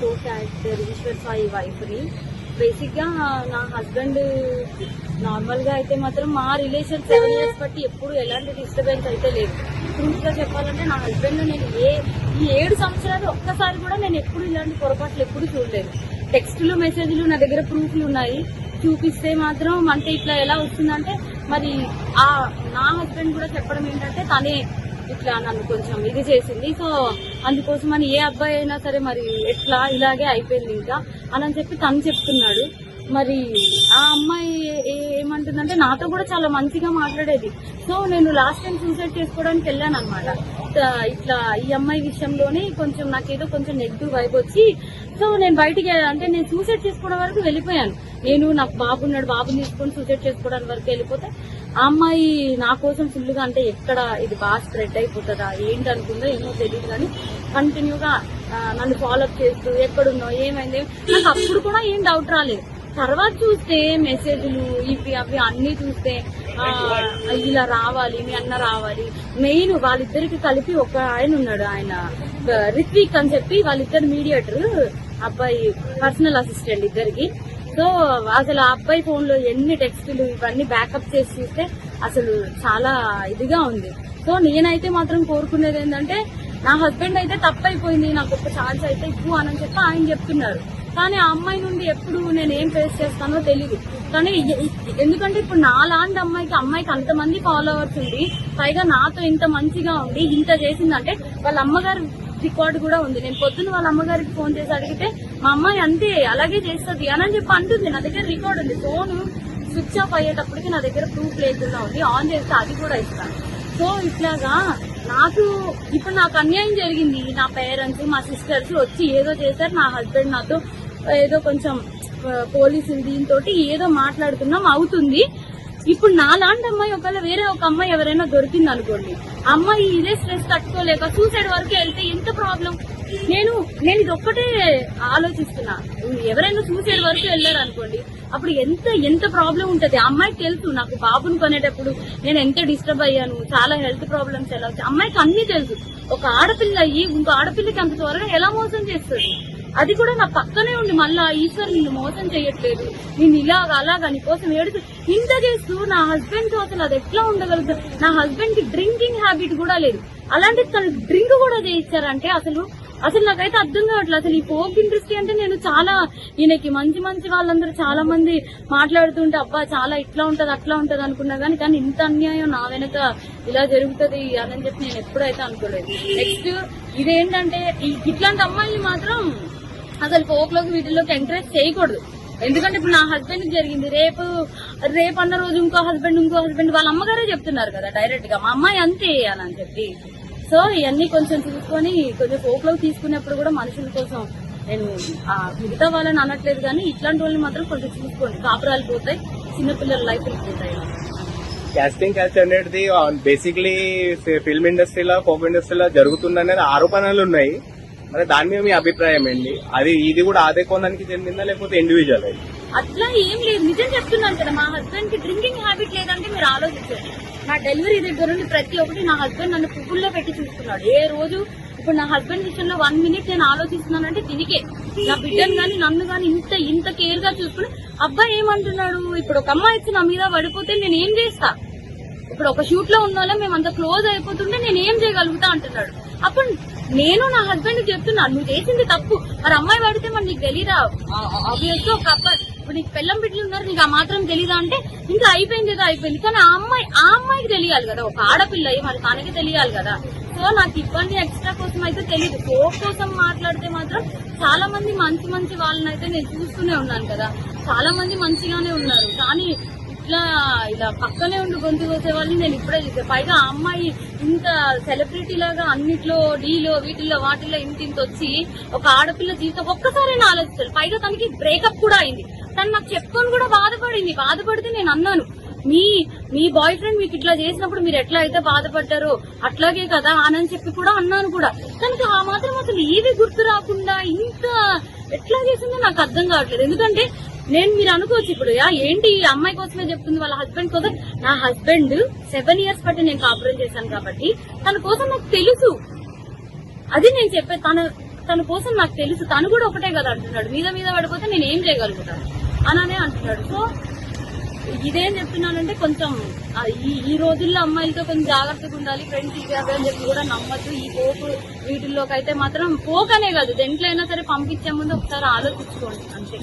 కో character Eshwar Sai wife ని. Basic గా నా హస్బెండ్ నార్మల్ గా అయితే మాత్రం మా రిలేషన్ 7 years బట్టి ఎప్పుడు ఎలాంటి డిస్టర్బెన్స్ అయితే లేదు. ట్రూత్ గా చెప్పాలంటే నా హస్బెండ్ నేను ఈ 7 సంవత్సరాలు ఒక్కసారి కూడా నేను ఎప్పుడు ఇలాంటి పొరపాట్లు ఎప్పుడు చూడలేదు. టెక్స్టులు మెసేజ్లు నా దగ్గర ప్రూఫ్లు ఉన్నాయి. చూపిస్తే మాత్రం అంటే ఇట్లా ఎలా వస్తుందంటే మరి నా హస్బెండ్ కూడా చెప్పడం ఏంటంటే తనే ఇట్లా నన్ను కొంచెం ఇది చేసింది. సో అందుకోసం అని ఏ అబ్బాయి అయినా సరే మరి ఎట్లా ఇలాగే అయిపోయింది ఇంకా అని చెప్పి తను చెప్తున్నాడు. మరి ఆ అమ్మాయి ఏమంటుందంటే నాతో కూడా చాలా మంచిగా మాట్లాడేది. సో నేను లాస్ట్ టైం సూసైడ్ చేసుకోవడానికి వెళ్ళాను అనమాట. ఇట్లా ఈ అమ్మాయి విషయంలోనే కొంచెం నాకేదో కొంచెం నెగిటివ్ వైబ్ వచ్చి సో నేను బయటికి అంటే నేను సూసైడ్ చేసుకోవడం వరకు వెళ్ళిపోయాను. నేను నాకు బాబున్నాడు, బాబుని తీసుకొని సూసైడ్ చేసుకోవడానికి వరకు వెళ్ళిపోతే ఆ అమ్మాయి నా కోసం ఫుల్ గా అంటే ఎక్కడ ఇది బాగా స్ప్రెడ్ అయిపోతుందా ఏంటి అనుకుందో ఏమో తెలియదు కానీ కంటిన్యూగా నన్ను ఫాలోఅప్ చేస్తూ ఎక్కడున్నావు ఏమైంది నాకు అప్పుడు కూడా ఏం డౌట్ రాలేదు. తర్వాత చూస్తే మెసేజ్లు ఇవి అవి అన్ని చూస్తే ఇలా రావాలి మీ అన్న రావాలి. మెయిన్ వాళ్ళిద్దరికి కలిపి ఒక ఆయన ఉన్నాడు, ఆయన రిత్విక్ అని చెప్పి వాళ్ళిద్దరు మీడియేటర్, అబ్బాయి పర్సనల్ అసిస్టెంట్ ఇద్దరికి. సో అసలు ఆ అబ్బాయి ఫోన్ లో ఎన్ని టెక్స్టులు ఇవన్నీ బ్యాకప్ చేసి చూస్తే అసలు చాలా ఇదిగా ఉంది. సో నేనైతే మాత్రం కోరుకునేది ఏంటంటే నా హస్బెండ్ అయితే తప్పైపోయింది, నాకు ఒక ఛాన్స్ అయితే ఇవ్వు అని చెప్పి ఆయన చెప్తున్నారు. కానీ ఆ అమ్మాయి నుండి ఎప్పుడు నేను ఏం ఫేస్ చేస్తానో తెలియదు. కానీ ఎందుకంటే ఇప్పుడు నాలాంటి అమ్మాయికి అంతమంది ఫాలోవర్స్ ఉంది, పైగా నాతో ఇంత మంచిగా ఉండి ఇంత చేసిందంటే వాళ్ళ అమ్మగారు రికార్డు కూడా ఉంది. నేను పొద్దున్న వాళ్ళ అమ్మగారికి ఫోన్ చేసి అడిగితే మా అమ్మాయి అంతే అలాగే చేస్తుంది అని చెప్పి అంటుంది. నా దగ్గర రికార్డు ఉంది. ఫోన్ స్విచ్ ఆఫ్ అయ్యేటప్పటికి నా దగ్గర ప్రూఫ్ లేకుండా ఉంది, ఆన్ చేస్తే అది కూడా ఇస్తాను. సో ఇట్లాగా ఇప్పుడు నాకు అన్యాయం జరిగింది. నా పేరెంట్స్ మా సిస్టర్స్ వచ్చి ఏదో చేశారు. నా హస్బెండ్ నాతో ఏదో కొంచెం పోలీసులు దీంతో ఏదో మాట్లాడుతున్నాం అవుతుంది. ఇప్పుడు నాలాంటి అమ్మాయి ఒకవేళ వేరే ఒక అమ్మాయి ఎవరైనా దొరికింది అనుకోండి, అమ్మాయి ఇదే స్ట్రెస్ తట్టుకోలేక సూసైడ్ వరకు వెళ్తే ఎంత ప్రాబ్లం. నేను ఇది ఒక్కటే ఆలోచిస్తున్నా, ఎవరైనా సూసైడ్ వరకు వెళ్ళారు అనుకోండి అప్పుడు ఎంత ప్రాబ్లం ఉంటది. ఆ అమ్మాయికి తెలుసు నాకు బాబుని కొనేటప్పుడు నేను ఎంత డిస్టర్బ్ అయ్యాను, చాలా హెల్త్ ప్రాబ్లమ్స్ ఎలా వచ్చాయి అమ్మాయికి అన్ని తెలుసు. ఒక ఆడపిల్ల అయ్యి ఇంకో ఆడపిల్లకి అంత త్వరగా ఎలా మోసం చేస్తుంది. అది కూడా నా పక్కనే ఉండి మళ్ళా ఈశ్వర్ నిన్ను మోసం చేయట్లేదు, నేను అలాగా నీకోసం ఏడుతూ ఇంత చేస్తూ నా హస్బెండ్ తో అసలు అది ఎట్లా ఉండగలుగుతుంది. నా హస్బెండ్ కి డ్రింకింగ్ హ్యాబిట్ కూడా లేదు, అలాంటి తను డ్రింక్ కూడా చేయించారంటే అసలు నాకైతే అర్థం కావట్లేదు. అసలు ఈ ఫోక్ ఇండస్ట్రీ అంటే నేను చాలా ఈయనకి మంచి వాళ్ళందరూ చాలా మంది మాట్లాడుతుంటే అబ్బా చాలా ఇట్లా ఉంటది అట్లా ఉంటది అనుకున్నా కానీ ఇంత అన్యాయం నా వెనక ఇలా జరుగుతుంది అని చెప్పి నేను ఎప్పుడైతే అనుకోలేదు. నెక్స్ట్ ఇదేంటంటే ఇట్లాంటి అమ్మాయిని మాత్రం అసలు ఫోక్ లోకి వీటిలోకి ఎంకరేజ్ చేయకూడదు. ఎందుకంటే ఇప్పుడు నా హస్బెండ్ కి జరిగింది, రేపు అన్న రోజు ఇంకో హస్బెండ్ వాళ్ళ అమ్మగారే చెప్తున్నారు కదా డైరెక్ట్ గా మా అమ్మాయి అంతే అని చెప్పి. సో ఇవన్నీ కొంచెం చూసుకొని కొంచెం ఫోక్ లోకి తీసుకునేప్పుడు కూడా మనుషుల కోసం నేను మిగతా వాళ్ళని అనట్లేదు కానీ ఇట్లాంటి వాళ్ళని మాత్రం కొంచెం చూసుకోండి, కాపురాలు పోతాయి, చిన్నపిల్లల లైఫ్ పోతాయి. కాస్టింగ్ కల్చర్ అనేది బేసిక్లీ ఫిల్మ్ ఇండస్ట్రీలో ఫోక్ ఇండస్ట్రీలో జరుగుతుందనేది ఆరోపణలు ఉన్నాయి. మరి దాని మీద మీ అభిప్రాయం ఏంటి? ఇది కూడా అదే కోణానికి చెందిందా లేకపోతే ఇండివిజువల్? అట్లా ఏం లేదు, నిజం చెప్తున్నాను కదా. మా హస్బెండ్ కి డ్రింకింగ్ హ్యాబిట్ లేదంటే మీరు ఆలోచించండి. నా డెలివరీ దగ్గర నుండి ప్రతి ఒక్కటి నా హస్బెండ్ నన్ను పువ్వుల్లో పెట్టి చూస్తున్నాడు. ఏ రోజు ఇప్పుడు నా హస్బెండ్ విషయంలో 1 minute నేను ఆలోచిస్తున్నానంటే దీనికే, నా బిడ్డను గాని నన్ను గాని ఇంత కేర్ గా చూసుకుని అబ్బాయి ఏమంటున్నాడు, ఇప్పుడు ఒక అమ్మాయి వచ్చి నా మీద పడిపోతే నేను ఏం చేస్తా, ఇప్పుడు ఒక షూట్ లో ఉన్న మేము అంత క్లోజ్ అయిపోతుంటే నేను ఏం చేయగలుగుతా అంటున్నాడు. అప్పుడు నేను నా హస్బెండ్ చెప్తున్నా నువ్వు చేసింది తప్పు, మరి అమ్మాయి పడితే మరి నీకు తెలీదా, ఆబ్వియస్ గా ఒక అబ్బాయి ఇప్పుడు నీకు పెళ్ళం బిడ్డలు ఉన్నారు నీకు ఆ మాత్రం తెలీదా అంటే ఇంకా అయిపోయింది. కానీ ఆ అమ్మాయికి తెలియాలి కదా, ఒక ఆడపిల్ల మరి తనకి తెలియాలి కదా. సో నాకు ఇబ్బంది ఎక్స్ట్రా కోసం అయితే తెలియదు. ఫోక్ కోసం మాట్లాడితే మాత్రం చాలా మంది మంచి వాళ్ళనైతే నేను చూస్తూనే ఉన్నాను కదా, చాలా మంది మంచిగానే ఉన్నారు. కానీ ఇలా పక్కనే ఉండి గొంతు కోసే వాళ్ళని నేను ఇప్పుడే చూసా. పైగా ఆ అమ్మాయి ఇంత సెలబ్రిటీ లాగా అన్నిట్లో డీలో వీటిల్లో వాటిల్లో ఇంత వచ్చి ఒక ఆడపిల్ల జీవితం ఒక్కసారైనా ఆలోచిస్తారు. పైగా తనకి బ్రేకప్ కూడా అయింది. తను నాకు చెప్పుకొని కూడా బాధపడితే నేను అన్నాను మీ బాయ్ ఫ్రెండ్ మీకు ఇట్లా చేసినప్పుడు మీరు ఎట్లా అయితే బాధపడ్డారో అట్లాగే కదా అని చెప్పి కూడా అన్నాను కూడా. తనకి ఆ మాత్రం అసలు ఏవి గుర్తు రాకుండా ఇంత ఎట్లా చేసిందో నాకు అర్థం కావట్లేదు. ఎందుకంటే మీరు అనుకోవచ్చు ఇప్పుడు ఏంటి ఈ అమ్మాయి కోసమే చెప్తుంది వాళ్ళ హస్బెండ్ కోసం. నా హస్బెండ్ 7 years బట్టి నేను కాపురం చేశాను కాబట్టి తన కోసం నాకు తెలుసు. అది నేను చెప్పే తన కోసం నాకు తెలుసు, తను కూడా ఒకటే కదా అంటున్నాడు, మీద మీద పడిపోతే నేను ఏం చేయగలుగుతాను అననే అంటున్నాడు. సో ఇదేం చెప్తున్నానంటే కొంచెం ఈ రోజుల్లో అమ్మాయిలతో కొంచెం జాగ్రత్తగా ఉండాలి, ఫ్రెండ్స్ ఇవి అవి అని చెప్పి కూడా నమ్మద్దు. ఈ పోకు వీటిల్లోకి అయితే మాత్రం పోకనే కాదు, దేంట్లో అయినా సరే పంపించే ముందు ఒకసారి ఆలోచించుకోండి అంతే.